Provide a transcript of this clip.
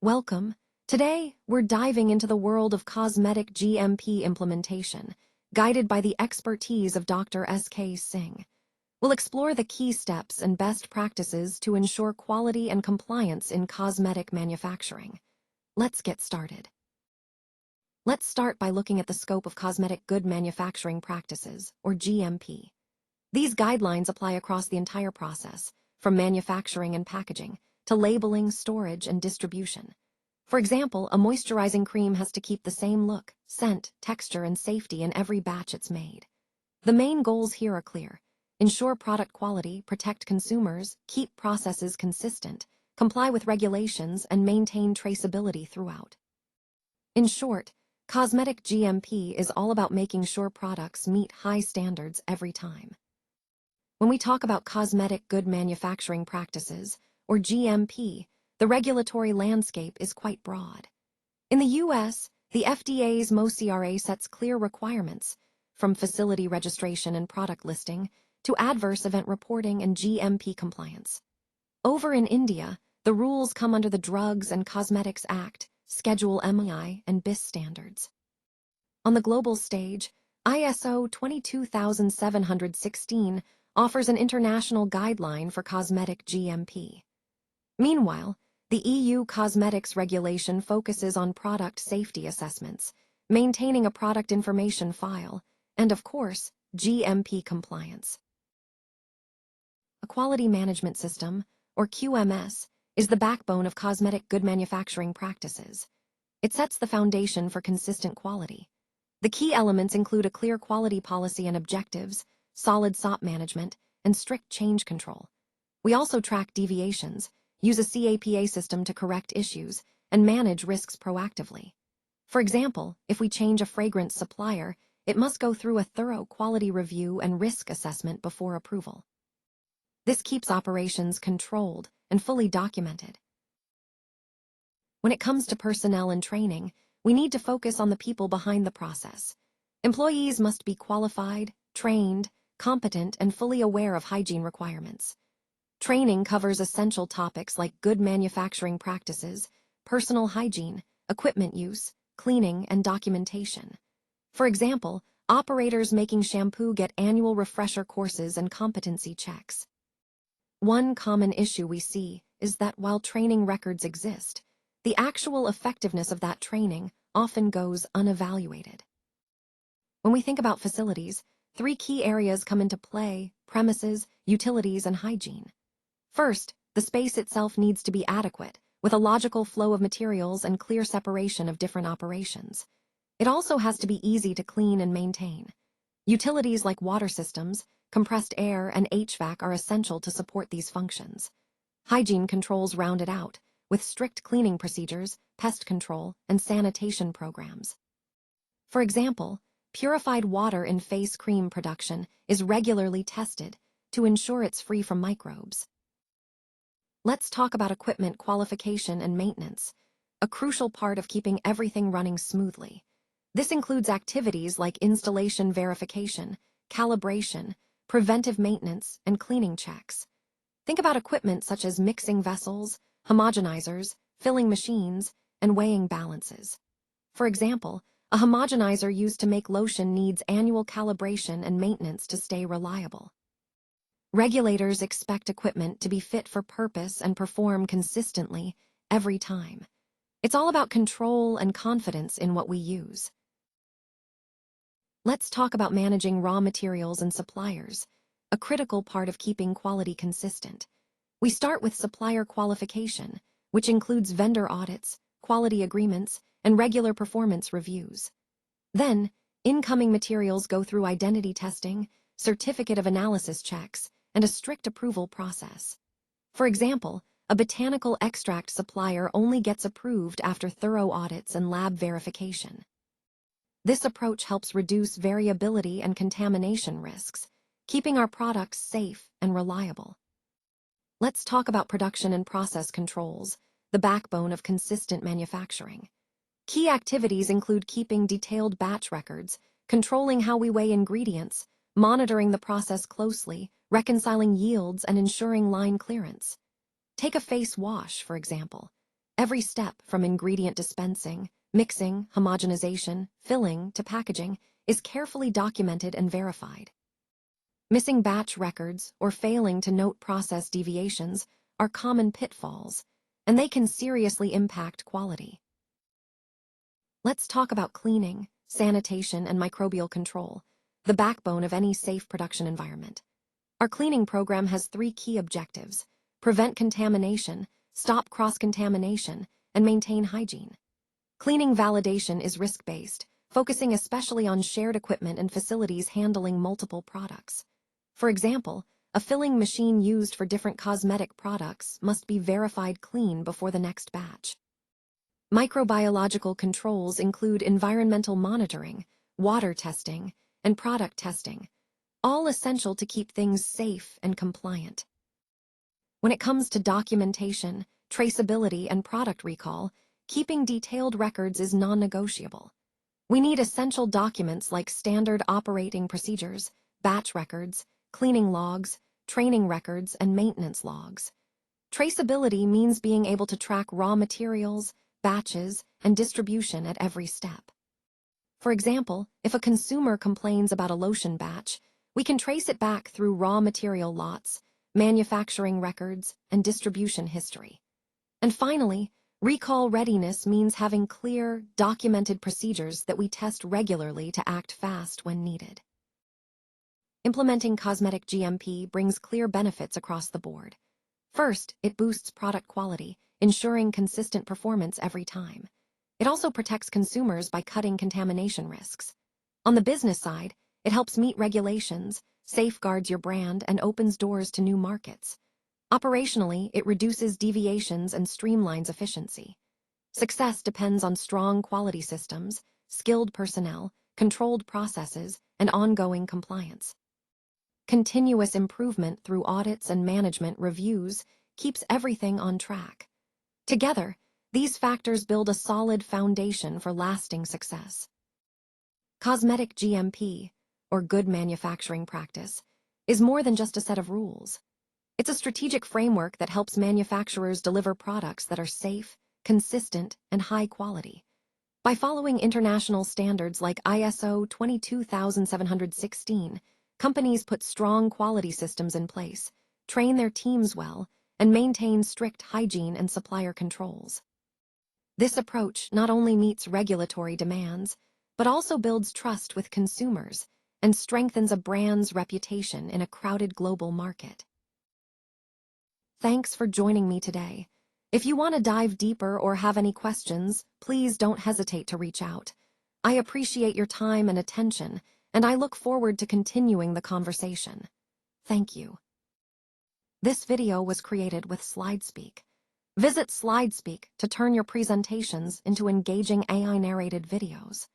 Welcome. Today, we're diving into the world of cosmetic GMP implementation, guided by the expertise of Dr. S.K. Singh. We'll explore the key steps and best practices to ensure quality and compliance in cosmetic manufacturing. Let's get started. Let's start by looking at the scope of cosmetic good manufacturing practices, or GMP. These guidelines apply across the entire process, from manufacturing and packaging to labeling, storage, and distribution. For example, a moisturizing cream has to keep the same look, scent, texture, and safety in every batch it's made. The main goals here are clear: ensure product quality, protect consumers, keep processes consistent, comply with regulations, and maintain traceability throughout. In short, cosmetic GMP is all about making sure products meet high standards every time. When we talk about cosmetic good manufacturing practices, or GMP, the regulatory landscape is quite broad. In the U.S., the FDA's MoCRA sets clear requirements, from facility registration and product listing to adverse event reporting and GMP compliance. Over in India, the rules come under the Drugs and Cosmetics Act, Schedule MI, and BIS standards. On the global stage, ISO 22716 offers an international guideline for cosmetic GMP. Meanwhile, the EU Cosmetics Regulation focuses on product safety assessments, maintaining a product information file, and of course, GMP compliance. A quality management system, or QMS, is the backbone of cosmetic good manufacturing practices. It sets the foundation for consistent quality. The key elements include a clear quality policy and objectives, solid SOP management, and strict change control. We also track deviations, use a CAPA system to correct issues, and manage risks proactively. For example, if we change a fragrance supplier, it must go through a thorough quality review and risk assessment before approval. This keeps operations controlled and fully documented. When it comes to personnel and training, we need to focus on the people behind the process. Employees must be qualified, trained, competent, and fully aware of hygiene requirements. Training covers essential topics like good manufacturing practices, personal hygiene, equipment use, cleaning, and documentation. For example, operators making shampoo get annual refresher courses and competency checks. One common issue we see is that while training records exist, the actual effectiveness of that training often goes unevaluated. When we think about facilities, three key areas come into play: premises, utilities, and hygiene. First, the space itself needs to be adequate, with a logical flow of materials and clear separation of different operations. It also has to be easy to clean and maintain. Utilities like water systems, compressed air, and HVAC are essential to support these functions. Hygiene controls round it out, with strict cleaning procedures, pest control, and sanitation programs. For example, purified water in face cream production is regularly tested to ensure it's free from microbes. Let's talk about equipment qualification and maintenance, a crucial part of keeping everything running smoothly. This includes activities like installation verification, calibration, preventive maintenance, and cleaning checks. Think about equipment such as mixing vessels, homogenizers, filling machines, and weighing balances. For example, a homogenizer used to make lotion needs annual calibration and maintenance to stay reliable. Regulators expect equipment to be fit for purpose and perform consistently every time. It's all about control and confidence in what we use. Let's talk about managing raw materials and suppliers, a critical part of keeping quality consistent. We start with supplier qualification, which includes vendor audits, quality agreements, and regular performance reviews. Then, incoming materials go through identity testing, certificate of analysis checks, and a strict approval process. For example, a botanical extract supplier only gets approved after thorough audits and lab verification. This approach helps reduce variability and contamination risks, keeping our products safe and reliable. Let's talk about production and process controls, the backbone of consistent manufacturing. Key activities include keeping detailed batch records, controlling how we weigh ingredients, monitoring the process closely, reconciling yields, and ensuring line clearance. Take a face wash, for example. Every step from ingredient dispensing, mixing, homogenization, filling, to packaging is carefully documented and verified. Missing batch records or failing to note process deviations are common pitfalls, and they can seriously impact quality. Let's talk about cleaning, sanitation, and microbial control, the backbone of any safe production environment. Our cleaning program has 3 key objectives: prevent contamination, stop cross-contamination, and maintain hygiene. Cleaning validation is risk-based, focusing especially on shared equipment and facilities handling multiple products. For example, a filling machine used for different cosmetic products must be verified clean before the next batch. Microbiological controls include environmental monitoring, water testing, and product testing, all essential to keep things safe and compliant. When it comes to documentation, traceability, and product recall, keeping detailed records is non-negotiable. We need essential documents like standard operating procedures, batch records, cleaning logs, training records, and maintenance logs. Traceability means being able to track raw materials, batches, and distribution at every step. For example, if a consumer complains about a lotion batch, we can trace it back through raw material lots, manufacturing records, and distribution history. And finally, recall readiness means having clear, documented procedures that we test regularly to act fast when needed. Implementing Cosmetic GMP brings clear benefits across the board. First, it boosts product quality, ensuring consistent performance every time. It also protects consumers by cutting contamination risks. On the business side, it helps meet regulations, safeguards your brand, and opens doors to new markets. Operationally, it reduces deviations and streamlines efficiency. Success depends on strong quality systems, skilled personnel, controlled processes, and ongoing compliance. Continuous improvement through audits and management reviews keeps everything on track. Together, these factors build a solid foundation for lasting success. Cosmetic GMP, or good manufacturing practice, is more than just a set of rules. It's a strategic framework that helps manufacturers deliver products that are safe, consistent, and high quality. By following international standards like ISO 22716, companies put strong quality systems in place, train their teams well, and maintain strict hygiene and supplier controls. This approach not only meets regulatory demands, but also builds trust with consumers and strengthens a brand's reputation in a crowded global market. Thanks for joining me today. If you want to dive deeper or have any questions, please don't hesitate to reach out. I appreciate your time and attention, and I look forward to continuing the conversation. Thank you. This video was created with SlideSpeak. Visit SlideSpeak to turn your presentations into engaging AI-narrated videos.